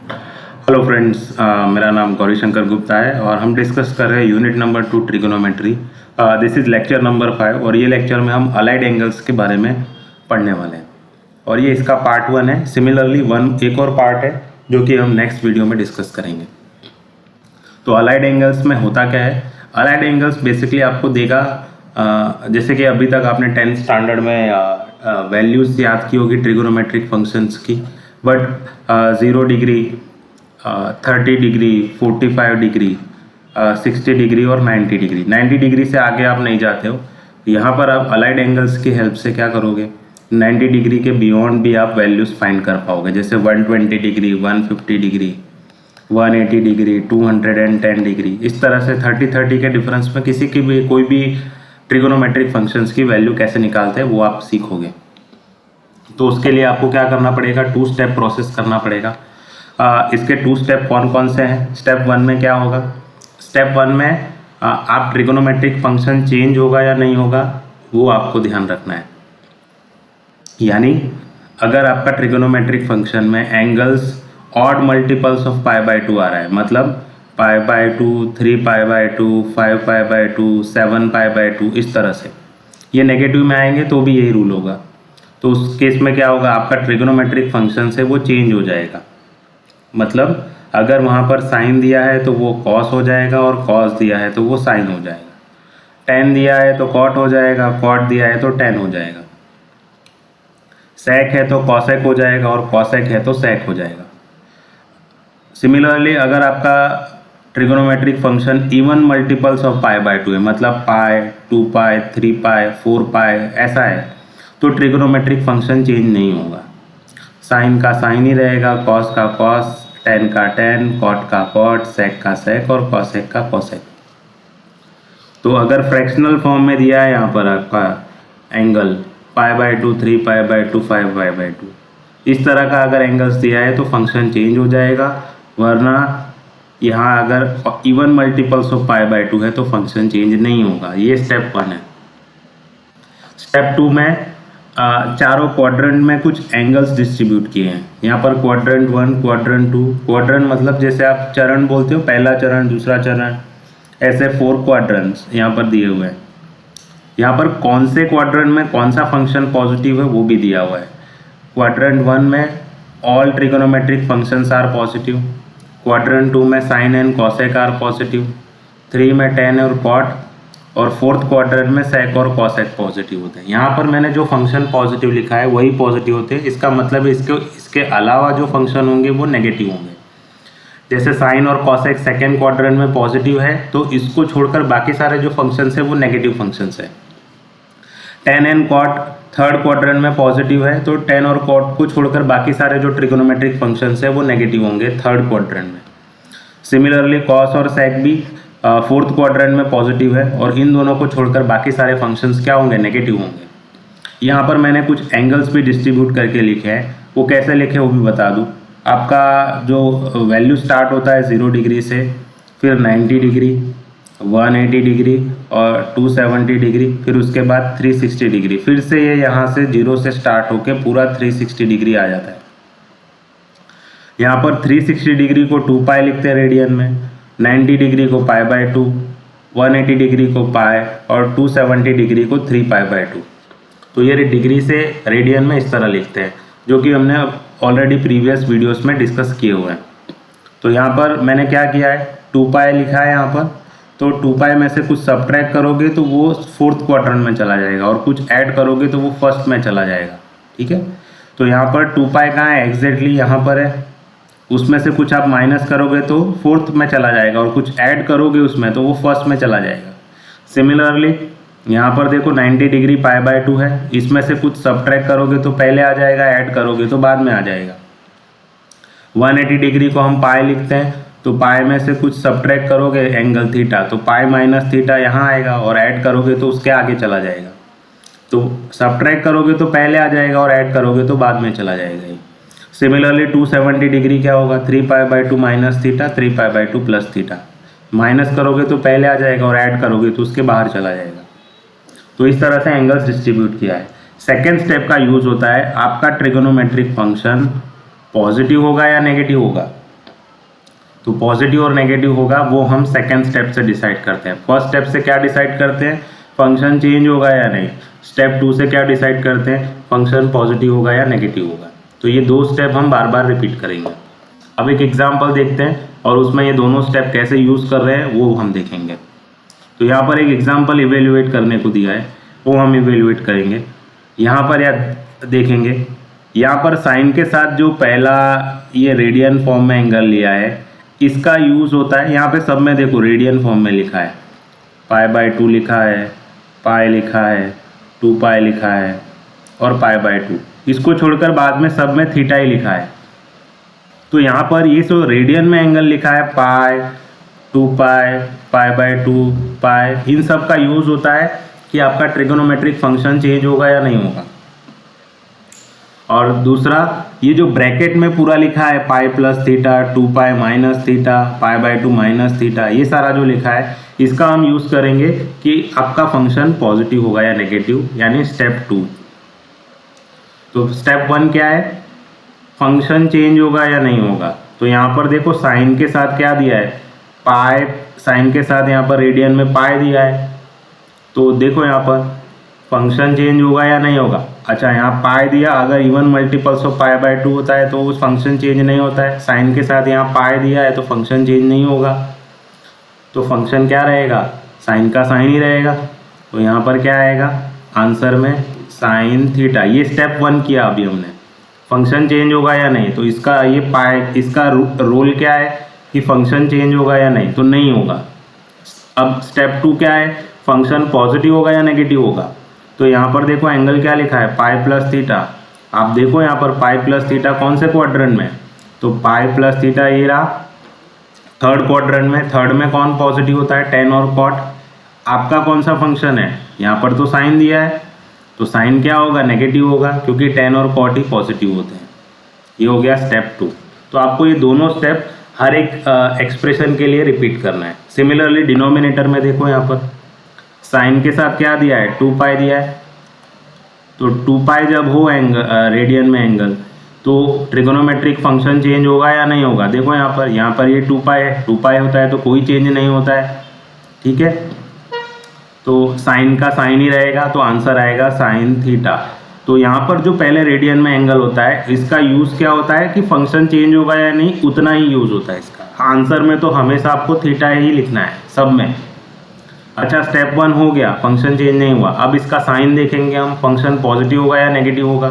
Hello friends, मेरा नाम गौरी शंकर गुप्ता है और हम डिस्कस कर रहे हैं unit number 2 trigonometry. This is lecture number 5 और ये लेक्चर में हम अलाइड एंगल्स के बारे में पढ़ने वाले हैं और ये इसका पार्ट 1 है। सिमिलरली एक और पार्ट है जो कि हम नेक्स्ट वीडियो में डिस्कस करेंगे। तो अलाइड एंगल्स में होता क्या है? अलाइड एंगल्स बेसिकली आपको देगा, जैसे कि अभी तक आपने 10th स्टैंडर्ड में वैल्यूज़ याद की होगी ट्रिगोनोमेट्रिक फंक्शंस की, but 0 degree, 30 degree, 45 degree, 60 degree और 90 डिग्री। 90 डिग्री से आगे आप नहीं जाते हो। यहाँ पर आप अलाइड एंगल्स की हेल्प से क्या करोगे, 90 डिग्री के बियॉन्ड भी आप वैल्यूज़ फाइंड कर पाओगे, जैसे 120 डिग्री, 150 डिग्री, 180 डिग्री, 210 डिग्री। इस तरह से 30 के डिफरेंस में किसी की भी कोई भी ट्रिगोनोमेट्रिक फंक्शंस की वैल्यू कैसे निकालते हैं वो आप सीखोगे। तो उसके लिए आपको क्या करना पड़ेगा, 2 स्टेप प्रोसेस करना पड़ेगा। इसके 2 स्टेप कौन कौन से हैं? स्टेप 1 में क्या होगा? स्टेप 1 में आप ट्रिगोनोमेट्रिक फंक्शन चेंज होगा या नहीं होगा वो आपको ध्यान रखना है। यानी अगर आपका ट्रिगोनोमेट्रिक फंक्शन में एंगल्स ऑड मल्टीपल्स ऑफ π/2 आ रहा है, मतलब π/2, 3π/2, 5π/2, 7π/2, इस तरह से ये नेगेटिव में आएंगे तो भी यही रूल होगा। तो उस केस में क्या होगा, आपका ट्रिगोनोमेट्रिक फंक्शन से वो चेंज हो जाएगा। मतलब अगर वहाँ पर साइन दिया है तो वो कॉस हो जाएगा और कॉस दिया है तो वो साइन हो जाएगा। टेन दिया है तो कॉट हो जाएगा, कॉट दिया है तो टेन हो जाएगा। सेक है तो कॉसेक हो जाएगा और कॉसेक है तो सेक हो जाएगा। सिमिलरली अगर आपका trigonometric function even multiples of π/2 है, मतलब पाई, 2π, 3π, 4π ऐसा है, तो ट्रिगोनोमेट्रिक फंक्शन चेंज नहीं होगा। साइन का साइन ही रहेगा, कॉस का कॉस, टेन का टेन, कॉट का कॉट, सेक का सेक और कॉसेक का कॉसेक। तो अगर फ्रैक्शनल फॉर्म में दिया है यहाँ पर आपका एंगल π/2, 3π/2, 5π/2, इस तरह का अगर एंगल्स दिया है तो फंक्शन चेंज हो जाएगा, वरना यहाँ अगर इवन मल्टीपल्स ऑफ π/2 है तो फंक्शन चेंज नहीं होगा। ये स्टेप 1 है। स्टेप 2 में चारों क्वाड्रेंट में कुछ एंगल्स डिस्ट्रीब्यूट किए हैं। यहाँ पर क्वाड्रेंट 1, क्वाड्रेंट 2, क्वाड्रेंट मतलब जैसे आप चरण बोलते हो, पहला चरण, दूसरा चरण, ऐसे 4 क्वाड्रेंट्स यहाँ पर दिए हुए हैं। यहाँ पर कौन से क्वाड्रेंट में कौन सा फंक्शन पॉजिटिव है वो भी दिया हुआ है। क्वाड्रेंट 1 में all trigonometric functions are positive, quadrant 2 में sine and cosec are positive, 3 में टेन और कॉट, और 4th क्वाड्रेंट में सेक और कॉसेक पॉजिटिव होते हैं। यहाँ पर मैंने जो फंक्शन पॉजिटिव लिखा है वही पॉजिटिव होते हैं। इसका मतलब इसके अलावा जो फंक्शन होंगे वो नेगेटिव होंगे। जैसे साइन और कॉसेक 2nd क्वाड्रेंट में पॉजिटिव है तो इसको छोड़कर बाकी सारे जो फंक्शंस है वो नेगेटिव फंक्शंस है। Tan and cot 3rd quadrant में पॉजिटिव है तो टेन और कॉट को छोड़कर बाकी सारे जो ट्रिगोनोमेट्रिक फंक्शंस है वो नेगेटिव होंगे 3rd क्वाड्रेंट में। सिमिलरली कॉस और सेक भी 4th क्वाड्रेंट में पॉजिटिव है और इन दोनों को छोड़कर बाकी सारे फंक्शंस क्या होंगे, नेगेटिव होंगे। यहाँ पर मैंने कुछ एंगल्स भी डिस्ट्रीब्यूट करके लिखे हैं, वो कैसे लिखे वो भी बता दूँ। आपका जो वैल्यू स्टार्ट होता है 0 डिग्री से, फिर 90 डिग्री, 180 डिग्री और 270 डिग्री, फिर उसके बाद 360 डिग्री। फिर से ये यहाँ से 0 से स्टार्ट होकर पूरा 360 डिग्री आ जाता है। यहाँ पर 360 डिग्री को 2π लिखते हैं रेडियन में, 90 डिग्री को π/2, 180 डिग्री को पाई और 270 डिग्री को 3π/2। तो ये डिग्री से रेडियन में इस तरह लिखते हैं, जो कि हमने ऑलरेडी प्रीवियस वीडियोस में डिस्कस किए हुए हैं। तो यहाँ पर मैंने क्या किया है, 2π लिखा है यहाँ पर, तो 2π में से कुछ सब्ट्रैक्ट करोगे तो वो 4th क्वाड्रेंट में चला जाएगा और कुछ ऐड करोगे तो वो 1st में चला जाएगा। ठीक है, तो यहाँ पर 2π कहाँ है, एग्जैक्टली यहाँ पर है। उसमें से कुछ आप माइनस करोगे तो 4th में चला जाएगा और कुछ ऐड करोगे उसमें तो वो 1st में चला जाएगा। सिमिलरली यहाँ पर देखो 90 डिग्री π/2 है, इसमें से कुछ सब्ट्रैक्ट करोगे तो पहले आ जाएगा, ऐड करोगे तो बाद में आ जाएगा। 180 डिग्री को हम पाई लिखते हैं, तो पाई में से कुछ सब्ट्रैक्ट करोगे एंगल थीटा, तो पाई माइनस थीटा यहाँ आएगा और ऐड करोगे तो उसके आगे चला जाएगा। तो सब्ट्रैक्ट करोगे तो पहले आ जाएगा और ऐड करोगे तो बाद में चला जाएगा। सिमिलरली 270 डिग्री क्या होगा, 3π/2 minus theta, 3π/2 plus theta. Minus करोगे तो पहले आ जाएगा और ऐड करोगे तो उसके बाहर चला जाएगा। तो इस तरह से एंगल्स डिस्ट्रीब्यूट किया है। सेकेंड स्टेप का यूज होता है, आपका ट्रिगोनोमेट्रिक फंक्शन पॉजिटिव होगा या नेगेटिव होगा। तो पॉजिटिव और नेगेटिव होगा वो हम सेकेंड स्टेप से डिसाइड करते हैं। फर्स्ट स्टेप से क्या डिसाइड करते हैं, फंक्शन चेंज होगा या नहीं। स्टेप 2 से क्या डिसाइड करते हैं, फंक्शन पॉजिटिव होगा या नेगेटिव होगा। तो ये 2 स्टेप हम बार बार रिपीट करेंगे। अब एक एग्जाम्पल देखते हैं और उसमें ये दोनों स्टेप कैसे यूज़ कर रहे हैं वो हम देखेंगे। तो यहाँ पर एक एग्जाम्पल इवेल्युएट करने को दिया है, वो हम इवेल्युएट करेंगे। यहाँ पर या देखेंगे, यहाँ पर साइन के साथ जो पहला ये रेडियन फॉर्म में एंगल लिया है इसका यूज़ होता है। यहाँ पे सब में देखो रेडियन फॉर्म में लिखा है, π/2 लिखा है, पाई लिखा है, 2π लिखा है और π/2। इसको छोड़कर बाद में सब में थीटा ही लिखा है। तो यहाँ पर ये जो रेडियन में एंगल लिखा है पाई, 2π, π/2, पाई, इन सब का यूज़ होता है कि आपका ट्रिगोनोमेट्रिक फंक्शन चेंज होगा या नहीं होगा। और दूसरा ये जो ब्रैकेट में पूरा लिखा है pi plus theta, 2π minus theta, π/2 minus theta, ये सारा जो लिखा है इसका हम यूज़ करेंगे कि आपका फंक्शन पॉजिटिव होगा या नेगेटिव, यानी स्टेप 2। तो स्टेप 1 क्या है, फंक्शन चेंज होगा या नहीं होगा। तो यहाँ पर देखो साइन के साथ क्या दिया है, पाई, साइन के साथ यहाँ पर रेडियन में पाई दिया है। तो देखो यहाँ पर फंक्शन चेंज होगा या नहीं होगा। अच्छा, यहाँ पाई दिया, अगर इवन मल्टीपल्स ऑफ π/2 होता है तो उस फंक्शन चेंज नहीं होता है। साइन के साथ यहाँ पाई दिया है तो फंक्शन चेंज नहीं होगा। तो फंक्शन क्या रहेगा, साइन का साइन ही रहेगा। तो यहाँ पर क्या आएगा आंसर में, साइन थीटा। ये स्टेप 1 किया अभी हमने, फंक्शन चेंज होगा या नहीं। तो इसका ये पाई, इसका रोल क्या है कि फंक्शन चेंज होगा या नहीं, तो नहीं होगा। अब स्टेप 2 क्या है, फंक्शन पॉजिटिव होगा या नेगेटिव होगा। तो यहाँ पर देखो एंगल क्या लिखा है, पाई प्लस थीटा। आप देखो यहाँ पर पाई प्लस थीटा कौन से क्वाड्रेंट में, तो पाई प्लस थीटा ये रहा थर्ड क्वाड्रेंट में। थर्ड में कौन पॉजिटिव होता है, टेन और कॉट। आपका कौन सा फंक्शन है, यहाँ पर तो साइन दिया है, तो साइन क्या होगा, नेगेटिव होगा, क्योंकि टेन और कॉट ही पॉजिटिव होते हैं। ये हो गया स्टेप 2। तो आपको ये दोनों स्टेप हर एक एक्सप्रेशन के लिए रिपीट करना है। सिमिलरली डिनोमिनेटर में देखो, यहाँ पर साइन के साथ क्या दिया है, 2π दिया है। तो 2π जब हो रेडियन में एंगल, तो ट्रिगोनोमेट्रिक फंक्शन चेंज होगा या नहीं होगा। देखो यहाँ पर ये 2π है, 2π होता है तो कोई चेंज नहीं होता है, ठीक है। तो साइन का साइन ही रहेगा, तो आंसर आएगा साइन थीटा। तो यहाँ पर जो पहले रेडियन में एंगल होता है इसका यूज़ क्या होता है कि फंक्शन चेंज होगा या नहीं, उतना ही यूज़ होता है इसका। आंसर में तो हमेशा आपको थीटा ही लिखना है सब में। अच्छा, स्टेप 1 हो गया, फंक्शन चेंज नहीं हुआ। अब इसका साइन देखेंगे हम, फंक्शन पॉजिटिव होगा या नेगेटिव होगा।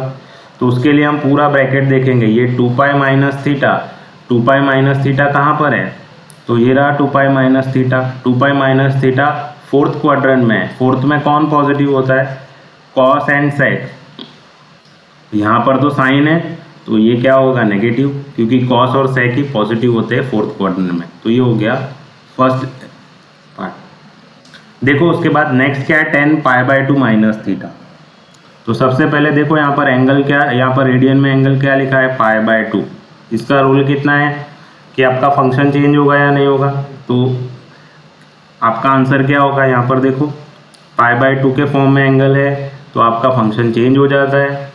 तो उसके लिए हम पूरा ब्रैकेट देखेंगे। ये 2π माइनस थीटा, 2π माइनस थीटा कहाँ पर है, तो ये रहा 2π minus theta. 2π minus theta fourth quadrant में है। फोर्थ में कौन पॉजिटिव होता है, कॉस एंड सेक। यहाँ पर तो साइन है तो ये क्या होगा, नेगेटिव, क्योंकि कॉस और सेक ही पॉजिटिव होते हैं फोर्थ क्वाड्रेंट में। तो ये हो गया फर्स्ट पार्ट। देखो उसके बाद नेक्स्ट क्या है, 10π/2 माइनस थीटा। तो सबसे पहले देखो यहाँ पर एंगल क्या, यहाँ पर रेडियन में एंगल क्या लिखा है, π/2। इसका रूल कितना है कि आपका फंक्शन चेंज होगा या नहीं होगा। तो आपका आंसर क्या होगा, यहाँ पर देखो π/2 के फॉर्म में एंगल है तो आपका फंक्शन चेंज हो जाता है।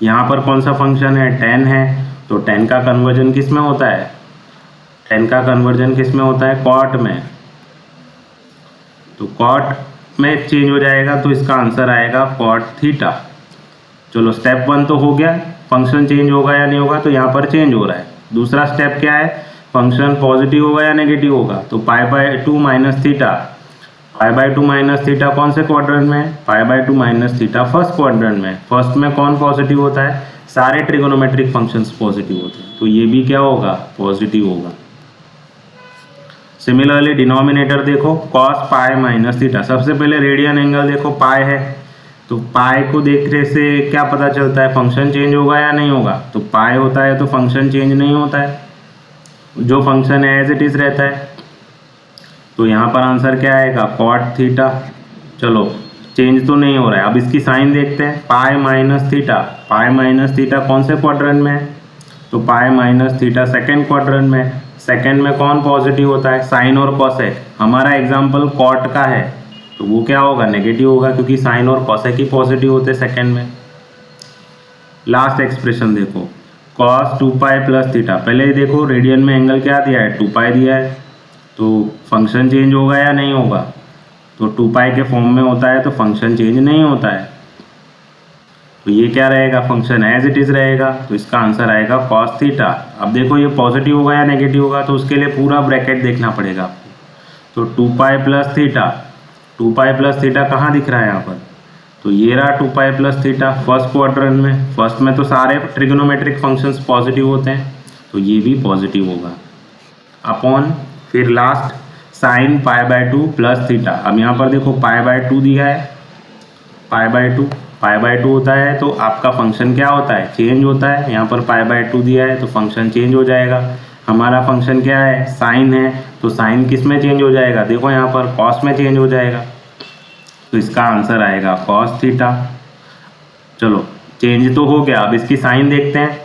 यहाँ पर कौन सा फंक्शन है, 10 है, तो 10 का कन्वर्जन किस में होता है, 10 का कन्वर्जन किस में होता है, कॉट में। तो कॉट में चेंज हो जाएगा तो इसका आंसर आएगा कॉट थीटा। चलो स्टेप 1 तो हो गया, फंक्शन चेंज होगा या नहीं होगा, तो यहाँ पर चेंज हो रहा है। दूसरा स्टेप क्या है, फंक्शन पॉजिटिव होगा या नेगेटिव होगा। तो π/2 माइनस थीटा, π/2 माइनस थीटा कौन से क्वाड्रेंट में है, π/2 माइनस थीटा फर्स्ट क्वाड्रेंट में। फर्स्ट में कौन पॉजिटिव होता है, सारे ट्रिगोनोमेट्रिक फंक्शंस पॉजिटिव होते हैं, तो ये भी क्या होगा, पॉजिटिव होगा। सिमिलरली डिनोमिनेटर देखो, cos पाई माइनस थीटा। सबसे पहले रेडियन एंगल देखो, पाई है, तो पाई को देखने से क्या पता चलता है, फंक्शन चेंज होगा या नहीं होगा। तो पाई होता है तो फंक्शन चेंज नहीं होता है, जो फंक्शन है एज इट इज रहता है। तो यहाँ पर आंसर क्या आएगा, कॉट थीटा। चलो चेंज तो नहीं हो रहा है। अब इसकी साइन देखते हैं, पाई माइनस थीटा। पाई माइनस थीटा कौन से क्वाड्रेंट में है, तो पाई माइनस थीटा सेकेंड क्वाड्रेंट में। सेकेंड में कौन पॉजिटिव होता है, साइन और कॉसेक। हमारा एग्जाम्पल कॉट का है तो वो क्या होगा, नेगेटिव होगा, क्योंकि साइन और कॉसेक ही पॉजिटिव होते हैं सेकेंड में। लास्ट एक्सप्रेशन देखो, कॉस 2 पाई प्लस थीटा। पहले देखो रेडियन में एंगल क्या दिया है, 2 पाई दिया है, तो फंक्शन चेंज होगा या नहीं होगा? तो 2 पाई के फॉर्म में होता है तो फंक्शन चेंज नहीं होता है, तो ये क्या रहेगा, फंक्शन एज इट इज़ रहेगा। तो इसका आंसर आएगा कॉस थीटा। अब देखो ये पॉजिटिव होगा या नेगेटिव होगा, तो उसके लिए पूरा ब्रैकेट देखना पड़ेगा आपको। तो 2 पाई प्लस थीटा, 2 पाई प्लस थीटा कहाँ दिख रहा है यहाँ पर? तो ये रहा 2 पाई प्लस थीटा फर्स्ट क्वाड्रेंट में। फर्स्ट में तो सारे ट्रिग्नोमेट्रिक फंक्शंस पॉजिटिव होते हैं, तो ये भी पॉजिटिव होगा। अपॉन फिर last sine pi by 2 plus theta. अब यहाँ पर देखो पाई बाय 2 दिया है, पाई बाय 2 होता है तो आपका फंक्शन क्या होता है, चेंज होता है। यहाँ पर पाई बाय 2 दिया है तो फंक्शन चेंज हो जाएगा। हमारा फंक्शन क्या है, साइन है, तो साइन किस में चेंज हो जाएगा, देखो यहाँ पर कॉस में चेंज हो जाएगा, तो इसका आंसर आएगा कॉस थीटा। चलो चेंज तो हो गया, अब इसकी साइन देखते हैं।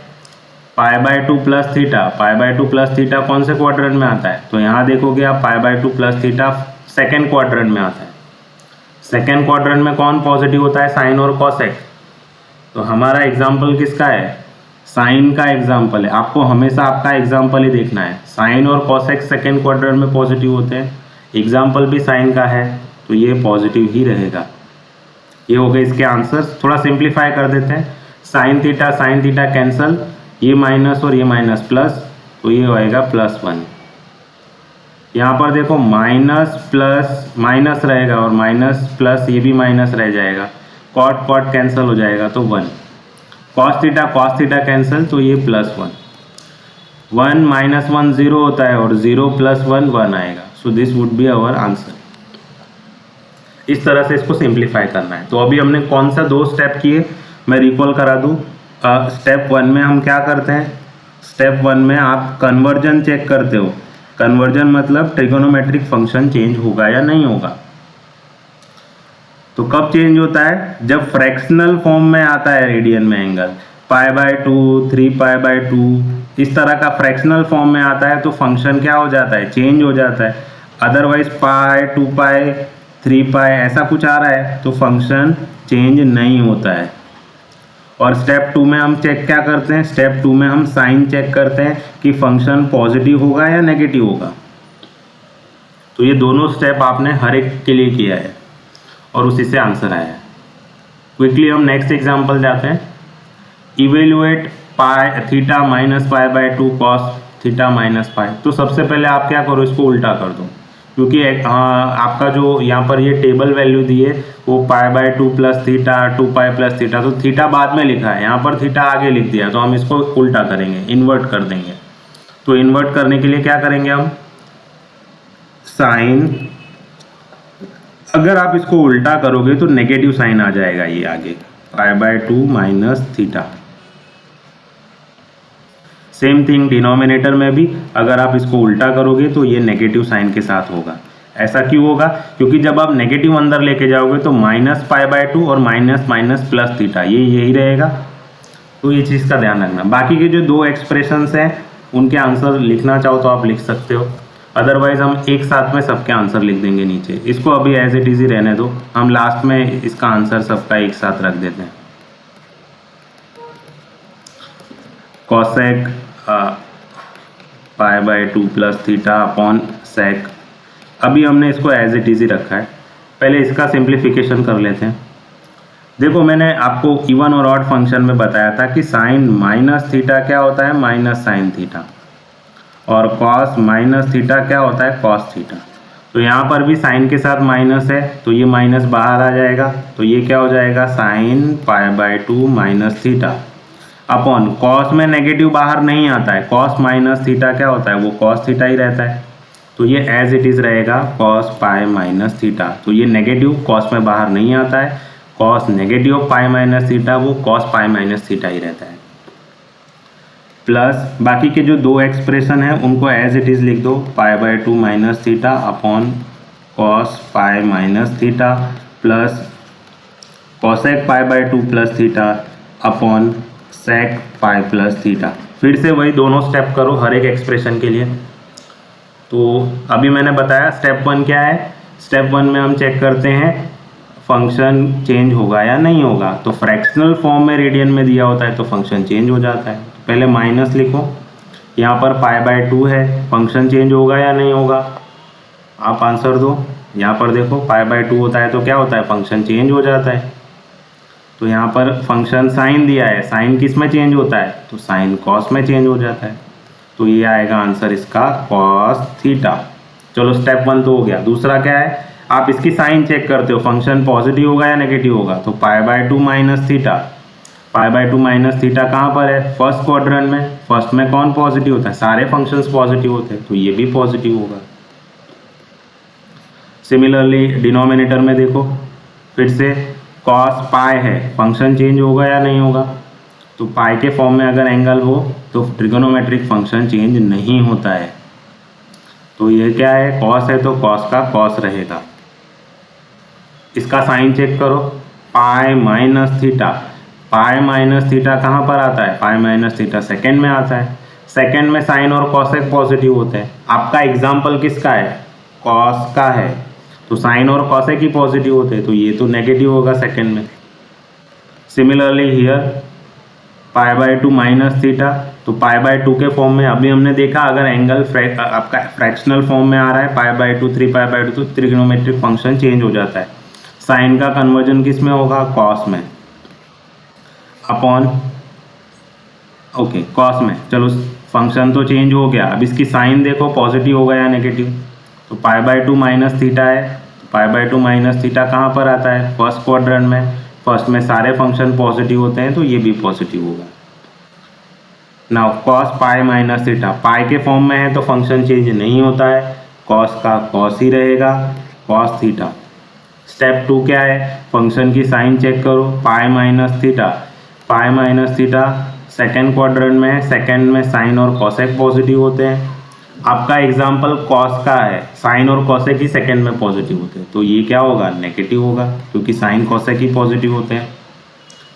पाई by 2 plus theta, pi by 2 plus theta कौन से क्वाड्रेंट में आता है? तो यहाँ देखोगे आप पाई by 2 plus theta second quadrant में आता है। सेकेंड क्वाड्रेंट में कौन पॉजिटिव होता है, साइन और कॉसेक। तो हमारा एग्जाम्पल किसका है, साइन का एग्जाम्पल है। आपको हमेशा आपका एग्जाम्पल ही देखना है। साइन और कॉसेक सेकेंड क्वाड्रेंट में पॉजिटिव होते हैं, एग्जाम्पल भी साइन का है, तो ये पॉजिटिव ही रहेगा। ये हो गए इसके आंसर्स। थोड़ा सिंप्लीफाई कर देते हैं। साइन थीटा कैंसल, ये माइनस और ये माइनस प्लस, तो ये होएगा +1। यहाँ पर देखो माइनस प्लस माइनस रहेगा और माइनस प्लस ये भी माइनस रह जाएगा, कॉट कैंसिल हो जाएगा तो 1। कॉस थीटा कैंसिल, तो ये +1। 1 - 1 0 होता है और 0 + 1 1 आएगा। So this would be our answer. इस तरह से इसको सिंप्लीफाई करना है। तो अभी हमने कौन सा 2 स्टेप किए, मैं रिकॉल करा दूँ। स्टेप 1 में हम क्या करते हैं, स्टेप 1 में आप कन्वर्जन चेक करते हो। कन्वर्जन मतलब ट्रिगोनोमेट्रिक फंक्शन चेंज होगा या नहीं होगा। तो कब चेंज होता है, जब फ्रैक्शनल फॉर्म में आता है रेडियन में angle, pi by 2, 3 pi by 2, इस तरह का फ्रैक्शनल फॉर्म में आता है तो फंक्शन क्या हो जाता है, चेंज हो जाता है। अदरवाइज पाई, 2 पाई, 3 पाई ऐसा कुछ आ रहा है तो फंक्शन चेंज नहीं होता है। और स्टेप 2 में हम चेक क्या करते हैं, स्टेप 2 में हम साइन चेक करते हैं कि फंक्शन पॉजिटिव होगा या नेगेटिव होगा। तो ये दोनों स्टेप आपने हर एक के लिए किया है और उसी से आंसर आया है। क्विकली हम नेक्स्ट एग्जांपल जाते हैं। Evaluate pi theta minus pi by 2 cos theta minus pi. तो सबसे पहले आप क्या करो, इसको उल्टा कर दो, क्योंकि आपका जो यहाँ पर ये टेबल वैल्यू दी है वो पाई by 2 plus theta, 2 pi plus theta, तो थीटा बाद में लिखा है, यहाँ पर थीटा आगे लिख दिया, तो हम इसको उल्टा करेंगे, इन्वर्ट कर देंगे। तो इन्वर्ट करने के लिए क्या करेंगे हम, साइन, अगर आप इसको उल्टा करोगे तो नेगेटिव साइन आ जाएगा ये आगे, पाई by 2 minus theta. Same thing denominator में भी अगर आप इसको उल्टा करोगे तो ये नेगेटिव साइन के साथ होगा। ऐसा क्यों होगा, क्योंकि जब आप नेगेटिव अंदर लेके जाओगे तो माइनस पाई बाय 2 और माइनस माइनस प्लस थीटा, ये यही रहेगा। तो ये चीज़ का ध्यान रखना। बाकी के जो 2 एक्सप्रेशंस हैं उनके आंसर लिखना चाहो तो आप लिख सकते हो, अदरवाइज हम एक साथ में सबके आंसर लिख देंगे नीचे। इसको अभी एज इट इज़ ही रहने दो, हम लास्ट में इसका आंसर सबका एक साथ रख देते हैं। Cosec pi by 2 plus theta upon sec. अभी हमने इसको एज इट इज़ ही रखा है, पहले इसका सिंप्लीफिकेशन कर लेते हैं। देखो मैंने आपको इवन और ऑड फंक्शन में बताया था कि साइन माइनस थीटा क्या होता है, माइनस साइन थीटा, और कॉस माइनस थीटा क्या होता है, कॉस थीटा। तो यहाँ पर भी साइन के साथ माइनस है तो ये माइनस बाहर आ जाएगा, तो ये क्या हो जाएगा, sine pi by 2 minus theta upon cos में नेगेटिव बाहर नहीं आता है, कॉस माइनस थीटा क्या होता है, वो कॉस थीटा ही रहता है, तो ये एज इट इज़ रहेगा कॉस पाई माइनस थीटा। तो ये नेगेटिव कॉस में बाहर नहीं आता है, कॉस नेगेटिव पाई माइनस थीटा वो कॉस पाई माइनस थीटा ही रहता है। प्लस बाकी के जो 2 एक्सप्रेशन हैं उनको एज इट इज़ लिख दो, pi by 2 minus theta upon cos pi minus theta plus cosec pi by 2 plus theta upon sec pi plus theta. फिर से वही दोनों स्टेप करो हर एक एक्सप्रेशन के लिए। तो अभी मैंने बताया स्टेप 1 क्या है, स्टेप 1 में हम चेक करते हैं फंक्शन चेंज होगा या नहीं होगा। तो फ्रैक्शनल फॉर्म में रेडियन में दिया होता है तो फंक्शन चेंज हो जाता है। तो पहले माइनस लिखो, यहाँ पर π/2 है, फंक्शन चेंज होगा या नहीं होगा, आप आंसर दो। यहाँ पर देखो π/2 होता है तो क्या होता है, फंक्शन चेंज हो जाता है। तो यहाँ पर फंक्शन साइन दिया है, साइन किस में चेंज होता है, तो साइन कॉस में चेंज हो जाता है। तो ये आएगा आंसर इसका cos थीटा। चलो स्टेप 1 तो हो गया। दूसरा क्या है, आप इसकी साइन चेक करते हो, फंक्शन पॉजिटिव होगा या नेगेटिव होगा। तो π/2 माइनस थीटा, π/2 माइनस थीटा कहाँ पर है, फर्स्ट क्वाड्रेंट में। फर्स्ट में कौन पॉजिटिव होता है, सारे फंक्शंस पॉजिटिव होते हैं, तो ये भी पॉजिटिव होगा। सिमिलरली डिनोमिनेटर में देखो, फिर से cos पाई है, फंक्शन चेंज होगा या नहीं होगा। तो पाई के फॉर्म में अगर एंगल हो तो ट्रिगोनोमेट्रिक फंक्शन चेंज नहीं होता है। तो ये क्या है, cos है तो cos का cos रहेगा। इसका साइन चेक करो, पाई माइनस थीटा, पाई माइनस थीटा कहाँ पर आता है, पाई माइनस थीटा सेकेंड में आता है। सेकेंड में साइन और कॉसेक पॉजिटिव होते हैं। आपका एग्जाम्पल किसका है, कॉस का है, तो साइन और कॉसेक ही पॉजिटिव होते हैं, तो ये तो नेगेटिव होगा सेकेंड में। सिमिलरली हियर π/2 माइनस थीटा, तो π/2 के फॉर्म में अभी हमने देखा, अगर एंगल आपका फ्रैक्शनल फॉर्म में आ रहा है π/2 3π/2 तो ट्रिग्नोमेट्रिक फंक्शन चेंज हो जाता है। साइन का कन्वर्जन किस में होगा, कॉस में, अपॉन ओके कॉस में। चलो फंक्शन तो चेंज हो गया, अब इसकी साइन देखो पॉजिटिव होगा या नेगेटिव। तो π/2 माइनस थीटा है, π/2 माइनस थीटा कहाँ पर आता है, फर्स्ट क्वाड्रेंट में। फर्स्ट में सारे फंक्शन पॉजिटिव होते हैं तो ये भी पॉजिटिव होगा। Now cos pi minus theta, pi के फॉर्म में है तो फंक्शन चेंज नहीं होता है, cos का cos ही रहेगा, cos थीटा। स्टेप 2 क्या है, फंक्शन की साइन चेक करो, पाई माइनस थीटा, पाई माइनस थीटा सेकेंड क्वाड्रेंट में है, सेकेंड में साइन और कॉसेक पॉजिटिव होते हैं। आपका एग्जाम्पल कॉस का है, साइन और कॉसेक ही सेकेंड में पॉजिटिव होते हैं, तो ये क्या होगा, नेगेटिव होगा, क्योंकि साइन कॉसेक ही पॉजिटिव होते हैं।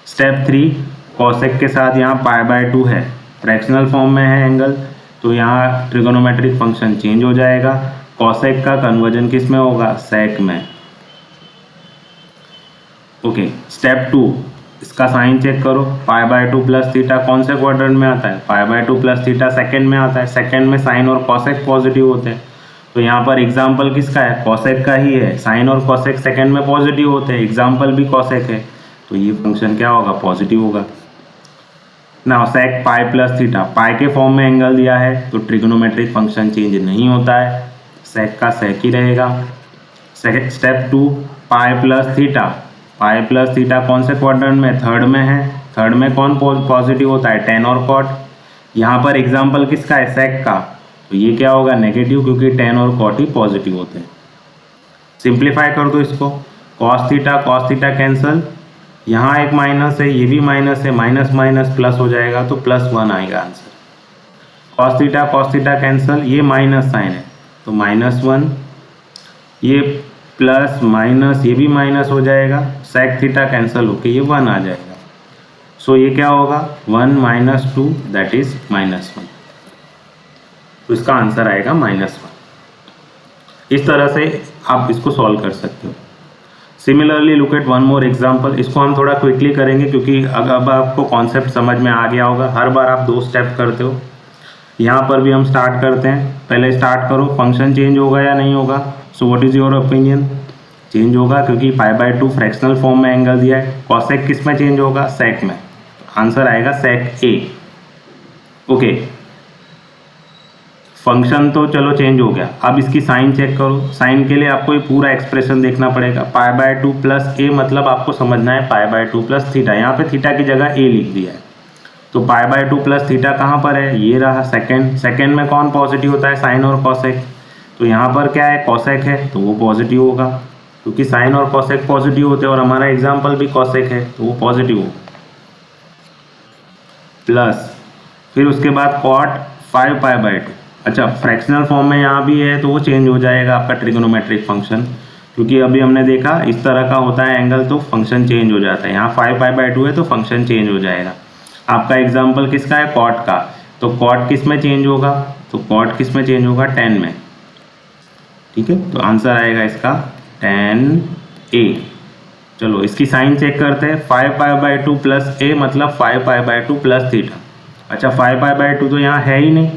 स्टेप 3, कॉसेक के साथ यहाँ π/2 है, फ्रैक्शनल फॉर्म में है एंगल, तो यहाँ ट्रिगोनोमेट्रिक फंक्शन चेंज हो जाएगा। कॉसेक का कन्वर्जन किस में होगा, सेक में। ओके स्टेप 2, इसका साइन चेक करो, π/2 प्लस थीटा कौन से क्वाड्रेंट में आता है, π/2 प्लस थीटा सेकेंड में आता है, सेकेंड में साइन और कॉसेक पॉजिटिव होते हैं। तो यहाँ पर एग्जाम्पल किसका है, कॉसेक का ही है, साइन और कॉसेक सेकेंड में पॉजिटिव होते हैं, एग्जाम्पल भी कॉसेक है, तो ये फंक्शन क्या होगा, पॉजिटिव होगा। नाउ सेक पाई प्लस थीटा, पाई के फॉर्म में एंगल दिया है तो ट्रिगोनोमेट्रिक फंक्शन चेंज नहीं होता है, सेक का सेक ही रहेगा। स्टेप 2, पाई प्लस थीटा, पाई प्लस थीटा कौन से क्वाड्रेंट में, थर्ड में है, थर्ड में कौन पॉजिटिव होता है, टेन और कॉट। यहाँ पर एग्जाम्पल किसका है, सेक का, तो ये क्या होगा, नेगेटिव, क्योंकि टेन और कॉट ही पॉजिटिव होते हैं। सिंप्लीफाई कर दो इसको, कॉस थीटा कैंसल, यहाँ एक माइनस है, ये भी माइनस है, माइनस माइनस प्लस हो जाएगा तो +1 आएगा आंसर। कॉस थीटा कैंसल, ये माइनस साइन है तो -1, ये प्लस माइनस ये भी माइनस हो जाएगा, सेक थीटा कैंसिल होके ये 1 आ जाएगा। सो ये क्या होगा, 1 - 2 दैट इज -1। तो इसका आंसर आएगा -1। इस तरह से आप इसको सॉल्व कर सकते हो। Similarly look at one more example, इसको हम थोड़ा क्विकली करेंगे क्योंकि अब आपको कॉन्सेप्ट समझ में आ गया होगा। हर बार आप 2 स्टेप करते हो, यहाँ पर भी हम स्टार्ट करते हैं। पहले स्टार्ट करो, फंक्शन चेंज होगा या नहीं होगा। So what is your opinion, change होगा क्योंकि π/2 फ्रैक्शनल फॉर्म में एंगल दिया है। कॉसेक किस में चेंज होगा, सेक में, आंसर आएगा सेक ए। ओके फंक्शन तो चलो चेंज हो गया, अब इसकी साइन चेक करो। साइन के लिए आपको ये पूरा एक्सप्रेशन देखना पड़ेगा। π/2 + a मतलब आपको समझना है π/2 + थीटा, यहाँ पे थीटा की जगह a लिख दिया है। तो π/2 + थीटा कहाँ पर है, ये रहा सेकेंड। सेकेंड में कौन पॉजिटिव होता है, साइन और कॉसेक। तो यहाँ पर क्या है, कॉसेक है तो वो पॉजिटिव होगा क्योंकि साइन और कॉसेक पॉजिटिव होते हैं और हमारा एग्जाम्पल भी कॉसेक है तो वो पॉजिटिव होगा। प्लस फिर उसके बाद cot 5π/2, अच्छा फ्रैक्शनल फॉर्म में यहाँ भी है तो वो चेंज हो जाएगा आपका ट्रिगोनोमेट्रिक फंक्शन, क्योंकि अभी हमने देखा इस तरह का होता है एंगल तो फंक्शन चेंज हो जाता है। यहाँ 5π/2 है तो फंक्शन चेंज हो जाएगा। आपका एग्जाम्पल किसका है, कॉट का, तो कॉट किस में चेंज होगा, तो कॉट किस में चेंज होगा, 10 में। ठीक है, तो आंसर आएगा इसका 10A। चलो इसकी साइन चेक करते हैं। 5π/2 प्लस ए मतलब 5π/2 प्लस थीटा। अच्छा 5π/2 तो यहाँ है ही नहीं,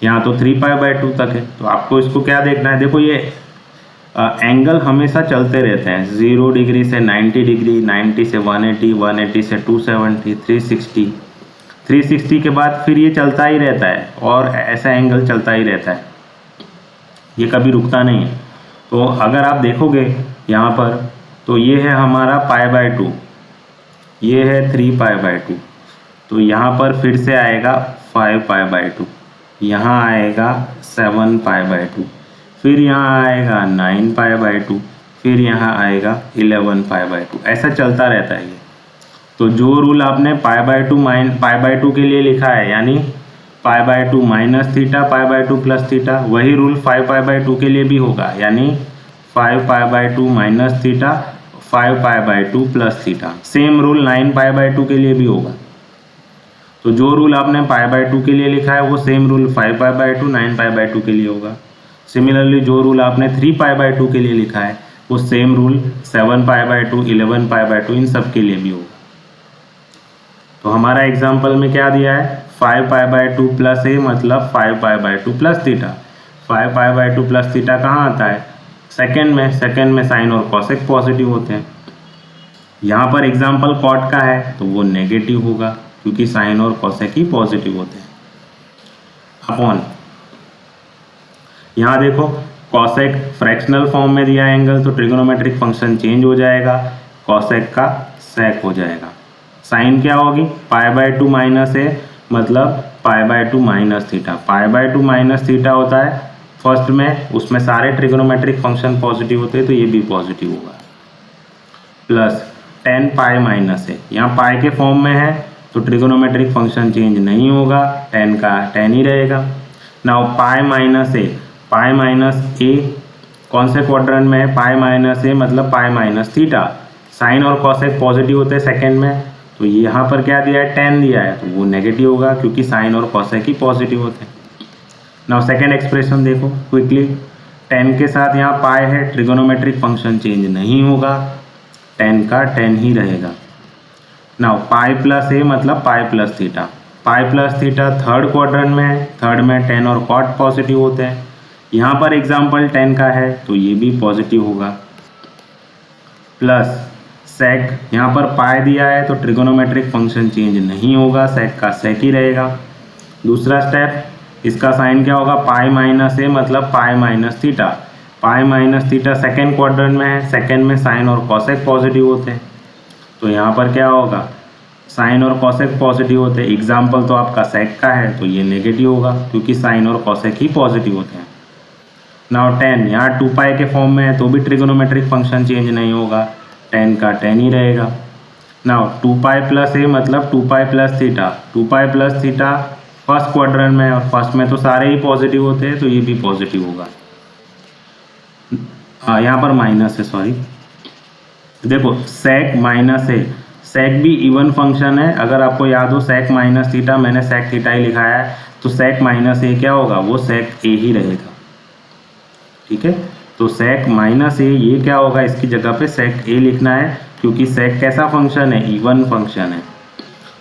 यहाँ तो 3π/2 तक है। तो आपको इसको क्या देखना है, देखो ये एंगल हमेशा चलते रहते हैं, 0 डिग्री से 90 डिग्री, 90 से 180, 180 से 270, 360, 360 के बाद फिर ये चलता ही रहता है और ऐसा एंगल चलता ही रहता है, ये कभी रुकता नहीं है। तो अगर आप देखोगे यहाँ पर तो ये है हमारा π/2, ये है 3π/2, तो यहाँ पर फिर से आएगा 5π/2, यहाँ आएगा 7π/2, फिर यहाँ आएगा 9π/2, फिर यहाँ आएगा 11π/2, ऐसा चलता रहता है ये। तो जो रूल आपने π/2 के लिए लिखा है यानी π/2 माइनस थीटा, π/2 प्लस थीटा, वही रूल 5π/2 के लिए भी होगा, यानी 5π/2 minus theta, 5π/2 plus theta. Same rule 9π/2 के लिए भी होगा। तो जो रूल आपने π/2 के लिए लिखा है वो सेम रूल 5π/2 9π/2 के लिए होगा। सिमिलरली जो रूल आपने 3π/2 के लिए लिखा है वो सेम रूल 7π/2 11π/2 इन सब के लिए भी होगा। तो हमारा एग्जाम्पल में क्या दिया है, 5π/2 प्लस ए मतलब 5π/2 प्लस थीटा। 5π/2 प्लस थीटा कहाँ आता है, सेकेंड में साइन और कॉसेक पॉजिटिव होते हैं। यहाँ पर एग्जाम्पल कॉट का है तो वो नेगेटिव होगा क्योंकि साइन और कॉसेक ही पॉजिटिव होते हैं। अपॉन यहाँ देखो कॉसेक फ्रैक्शनल फॉर्म में दिया एंगल तो ट्रिगोनोमेट्रिक फंक्शन चेंज हो जाएगा, कॉसेक का सेक हो जाएगा। साइन क्या होगी, π/2 माइनस ए मतलब π/2 माइनस थीटा। π/2 माइनस थीटा होता है फर्स्ट में, उसमें सारे ट्रिगोनोमेट्रिक फंक्शन पॉजिटिव होते हैं तो ये भी पॉजिटिव होगा। प्लस 10π माइनस ए, यहाँ पाई के फॉर्म में है तो ट्रिगोनोमेट्रिक फंक्शन चेंज नहीं होगा, 10 का 10 ही रहेगा। नाउ पाई माइनस ए कौन से क्वाड्रेंट में है, पाई माइनस ए मतलब पाई माइनस थीटा। साइन और कॉसेक पॉजिटिव होते हैं सेकेंड में, तो यहाँ पर क्या दिया है 10 दिया है तो वो नेगेटिव होगा क्योंकि साइन और कॉसेक ही पॉजिटिव होते हैं। नाउ सेकेंड एक्सप्रेशन देखो क्विकली, 10 के साथ यहाँ पाई है, ट्रिगोनोमेट्रिक फंक्शन चेंज नहीं होगा, 10 का 10 ही रहेगा। नाउ पाई प्लस ए मतलब पाई प्लस थीटा। पाई प्लस थीटा थर्ड क्वाड्रेंट में है, थर्ड में 10 और कॉट पॉजिटिव होते हैं। यहाँ पर एग्जाम्पल 10 का है तो ये भी पॉजिटिव होगा। प्लस सेक, यहाँ पर पाई दिया है तो ट्रिगोनोमेट्रिक फंक्शन चेंज नहीं होगा, सेक का सेक ही रहेगा। दूसरा स्टेप, इसका साइन क्या होगा, पाई माइनस ए मतलब पाई माइनस थीटा। पाई माइनस थीटा सेकेंड क्वाड्रेंट में है, सेकेंड में साइन और कॉसेक पॉजिटिव होते हैं तो यहाँ पर क्या होगा, साइन और कॉसेक पॉजिटिव होते हैं। एग्जाम्पल तो आपका सेक का है तो ये नेगेटिव होगा क्योंकि साइन और कॉसेक ही पॉजिटिव होते हैं। नाउ 10 यहाँ 2π के फॉर्म में है तो भी ट्रिगोनोमेट्रिक फंक्शन चेंज नहीं होगा, 10 का 10 ही रहेगा। नाउ 2π प्लस ए मतलब 2π plus theta. 2π plus theta first quadrant में और फर्स्ट में तो सारे ही पॉजिटिव होते हैं तो ये भी पॉजिटिव होगा। यहाँ पर माइनस है, सॉरी, देखो सेक माइनस ए, सेक भी इवन फंक्शन है। अगर आपको याद हो सेक माइनस थीटा, मैंने सेक थीटा ही लिखाया है तो सेक माइनस ए क्या होगा, वो सेक ए ही रहेगा। ठीक है, तो सेक माइनस ए ये क्या होगा, इसकी जगह पे सेक ए लिखना है क्योंकि सेक कैसा फंक्शन है, इवन फंक्शन है।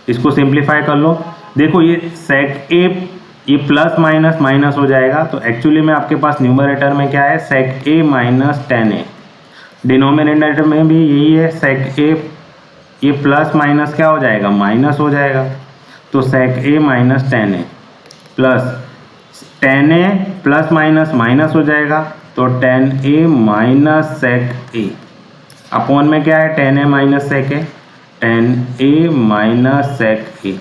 इसको सिंप्लीफाई कर लो, देखो ये सेक ए ये प्लस माइनस माइनस हो जाएगा तो एक्चुअली में आपके पास न्यूमरेटर में क्या है, सेक ए माइनस 10a। डिनोमिनेटर में भी यही है, सेक ए ये प्लस माइनस क्या हो जाएगा, माइनस हो जाएगा तो sec A minus 10a plus 10a plus minus minus हो जाएगा तो 10a माइनस सेक ए। अपॉन में क्या है, 10a माइनस सेक ए, 10a माइनस सेक ए।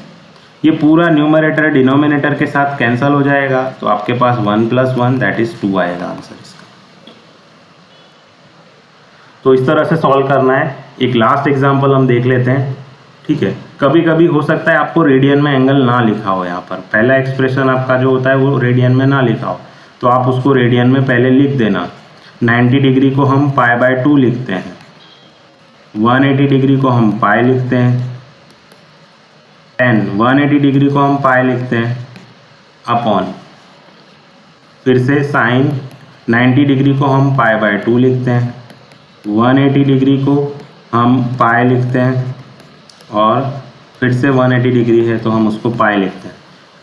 ये पूरा न्यूमरेटर डिनोमिनेटर के साथ कैंसिल हो जाएगा तो आपके पास 1 + 1 दैट इज 2 आएगा आंसर इसका। तो इस तरह से सॉल्व करना है। एक लास्ट एग्जांपल हम देख लेते हैं। ठीक है, कभी कभी हो सकता है आपको रेडियन में एंगल ना लिखा हो, यहाँ पर पहला एक्सप्रेशन आपका जो होता है वो रेडियन में ना लिखा हो तो आप उसको रेडियन में पहले लिख देना। 90 डिग्री को हम π/2 लिखते हैं, 180 डिग्री को हम पाई लिखते हैं, 180 डिग्री को हम पाई लिखते हैं, अपॉन फिर से साइन 90 डिग्री को हम π/2 लिखते हैं, 180 डिग्री को हम पाई लिखते हैं और फिर से 180 डिग्री है तो हम उसको पाई लिखते हैं।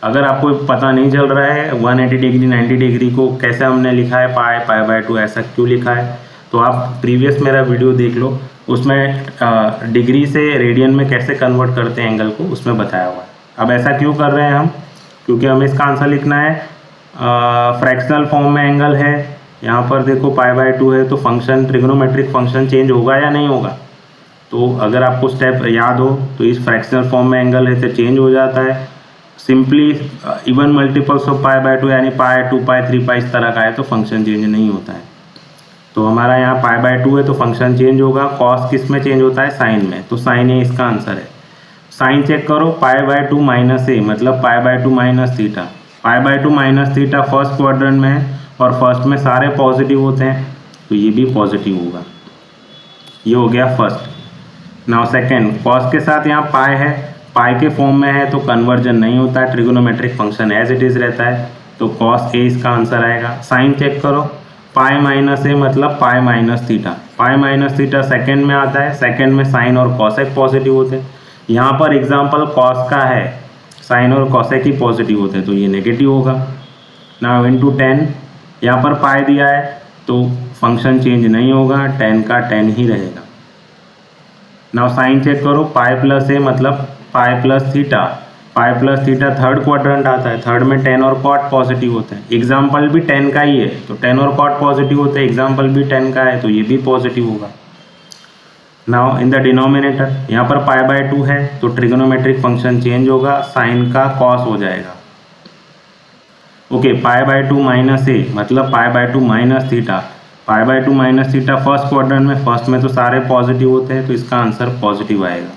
अगर आपको पता नहीं चल रहा है 180 डिग्री 90 डिग्री को कैसे हमने लिखा है पाई बाय 2 ऐसा क्यों लिखा है, तो आप प्रीवियस मेरा वीडियो देख लो, उसमें डिग्री से रेडियन में कैसे कन्वर्ट करते हैं एंगल को, उसमें बताया हुआ है। अब ऐसा क्यों कर रहे हैं हम, क्योंकि हमें इसका आंसर लिखना है फ्रैक्शनल फॉर्म में एंगल है, यहाँ पर देखो पाई बाय 2 है, तो फंक्शन ट्रिग्नोमेट्रिक फंक्शन चेंज होगा या नहीं होगा। तो अगर आपको स्टेप याद हो तो इस फ्रैक्शनल फॉर्म में एंगल है तो चेंज हो जाता है। Simply even multiples of pi by 2 यानी पाई 2 पाई 3 पाई इस तरह का है तो फंक्शन चेंज नहीं होता है। तो हमारा यहाँ पाई बाय 2 है तो फंक्शन चेंज होगा। कॉस किस में चेंज होता है, साइन में, तो साइन ए इसका आंसर है। साइन चेक करो, पाई बाय 2 माइनस ए मतलब पाई by 2 minus theta. Pi by 2 minus theta first quadrant में है और फर्स्ट में सारे पॉजिटिव होते हैं तो ये भी पॉजिटिव होगा। ये हो गया फर्स्ट। नाउ सेकेंड, कॉस के साथ यहाँ पाई है, पाई के फॉर्म में है तो कन्वर्जन नहीं होता है, trigonometric function as it is रहता है, तो कॉस ए इसका आंसर आएगा। साइन चेक करो, पाई माइनस ए मतलब पाई माइनस थीटा। पाई माइनस थीटा सेकेंड में आता है, सेकेंड में साइन और कॉसेक पॉजिटिव होते हैं। यहाँ पर एग्जाम्पल कॉस का है, साइन और कॉसेक ही पॉजिटिव होते हैं तो ये नेगेटिव होगा। नाउ इंटू 10, यहाँ पर पाई दिया है तो फंक्शन चेंज नहीं होगा, 10 का 10 ही रहेगा। नाउ साइन चेक करो, पाई प्लस ए मतलब पाई प्लस थीटा। पाई प्लस थीटा थर्ड क्वाड्रेंट आता है, थर्ड में 10 और कॉट पॉजिटिव होते हैं। एग्जाम्पल भी 10 का ही है तो 10 और कॉट पॉजिटिव होते हैं, एग्जाम्पल भी 10 का है तो ये भी पॉजिटिव होगा। नाउ इन द डिनोमिनेटर, यहाँ पर पाई बाय 2 है तो ट्रिगोनोमेट्रिक फंक्शन चेंज होगा, साइन का कॉस हो जाएगा। ओके, पाई बाय 2 माइनस ए मतलब पाई by 2 minus theta. Pi by 2 minus theta first quadrant में, फर्स्ट में तो सारे पॉजिटिव होते हैं तो इसका आंसर पॉजिटिव आएगा।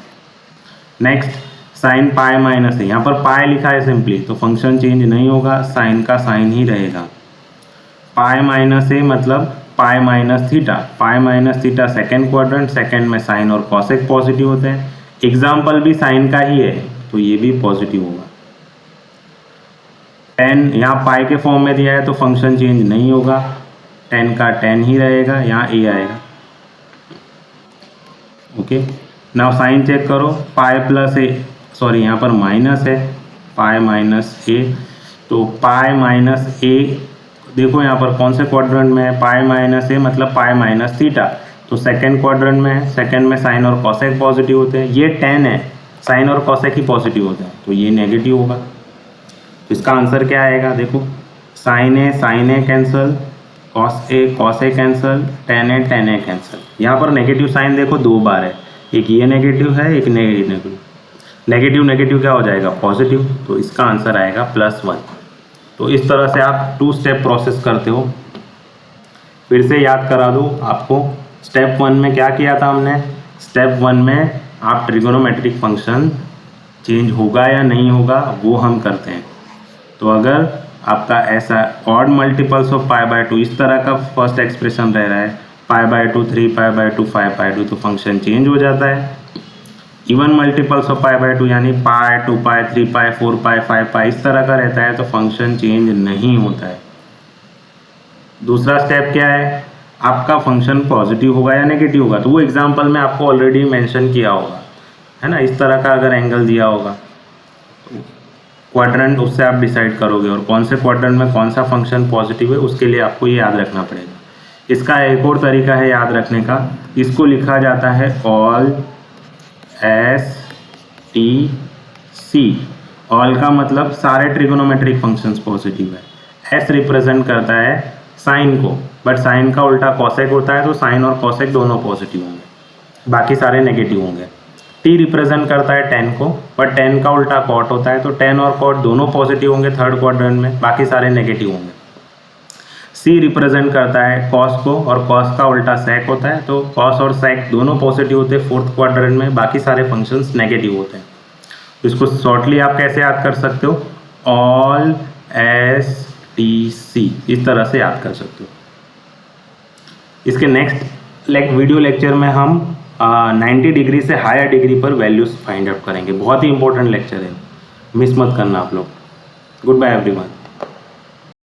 नेक्स्ट, साइन पाई माइनस है, यहाँ पर पाई लिखा है सिंपली तो फंक्शन चेंज नहीं होगा, साइन का साइन ही रहेगा। पाई माइनस ए मतलब पाई माइनस थीटा। पाई minus theta second quadrant, second में साइन और कॉसेक पॉजिटिव होते हैं, एग्जाम्पल भी साइन का ही है तो ये भी पॉजिटिव होगा। 10 यहाँ पाई के फॉर्म में दिया है तो फंक्शन चेंज नहीं होगा, 10 का 10 ही रहेगा, यहाँ ए आएगा। ओके, नाउ साइन चेक करो, पाई प्लस ए, सॉरी यहाँ पर माइनस है, पाई माइनस ए, तो पाई माइनस ए देखो यहाँ पर कौन से क्वाड्रेंट में है, पाई माइनस ए मतलब पाई माइनस थीटा, तो सेकेंड क्वाड्रेंट में है, सेकेंड में साइन और कॉसेक पॉजिटिव होते हैं। ये 10 है, साइन और कॉसेक ही पॉजिटिव होते हैं तो ये नेगेटिव होगा। तो इसका आंसर क्या आएगा, देखो sign A cancel, cos A cancel, ten A cancel. यहाँ पर नेगेटिव साइन देखो 2 बार है, एक ये नेगेटिव है, एक नेगेटिव। नेगेटिव नेगेटिव क्या हो जाएगा, पॉजिटिव, तो इसका आंसर आएगा +1। तो इस तरह से आप 2 स्टेप प्रोसेस करते हो। फिर से याद करा दूँ आपको, स्टेप 1 में क्या किया था हमने, स्टेप 1 में आप ट्रिगोनोमेट्रिक फंक्शन चेंज होगा या नहीं होगा वो हम करते हैं। तो अगर आपका ऐसा odd multiples of pi by 2 इस तरह का फर्स्ट एक्सप्रेशन रह रहा है, pi by 2 3 pi by 2 5 by 2, तो फंक्शन चेंज हो जाता है। Even multiples of pi by 2 यानी पाई 2 पाई 3 पाई 4 पाई 5 पाई इस तरह का रहता है तो फंक्शन चेंज नहीं होता है। दूसरा स्टेप क्या है, आपका फंक्शन पॉजिटिव होगा या नेगेटिव होगा, तो वो एग्जाम्पल में आपको ऑलरेडी मेंशन किया होगा, है ना। इस तरह का अगर एंगल दिया होगा क्वाड्रेंट, उससे आप डिसाइड करोगे और कौन से क्वाड्रेंट में कौन सा फंक्शन पॉजिटिव है उसके लिए आपको ये याद रखना पड़ेगा। इसका एक और तरीका है याद रखने का, इसको लिखा जाता है ऑल STC। ऑल का मतलब सारे ट्रिगोनोमेट्रिक फंक्शंस पॉजिटिव है। S रिप्रेजेंट करता है साइन को, बट साइन का उल्टा कॉसेक होता है तो साइन और कॉसेक दोनों पॉजिटिव होंगे, बाकी सारे नेगेटिव होंगे। T रिप्रेजेंट करता है 10 को, बट 10 का उल्टा कॉट होता है तो 10 और कॉट दोनों पॉजिटिव होंगे थर्ड क्वाड्रेंट में, बाकी सारे नेगेटिव होंगे। C रिप्रेजेंट करता है कॉस को, और कॉस का उल्टा सेक होता है तो कॉस और सेक दोनों पॉजिटिव होते हैं फोर्थ क्वाड्रेंट में, बाकी सारे फंक्शंस नेगेटिव होते हैं। तो इसको शॉर्टली आप कैसे याद कर सकते हो, ऑल STC इस तरह से याद कर सकते हो। इसके नेक्स्ट वीडियो लेक्चर में हम 90 डिग्री से हायर डिग्री पर वैल्यूज फाइंड आउट करेंगे। बहुत ही इंपॉर्टेंट लेक्चर है, मिस मत करना आप लोग। Good bye everyone.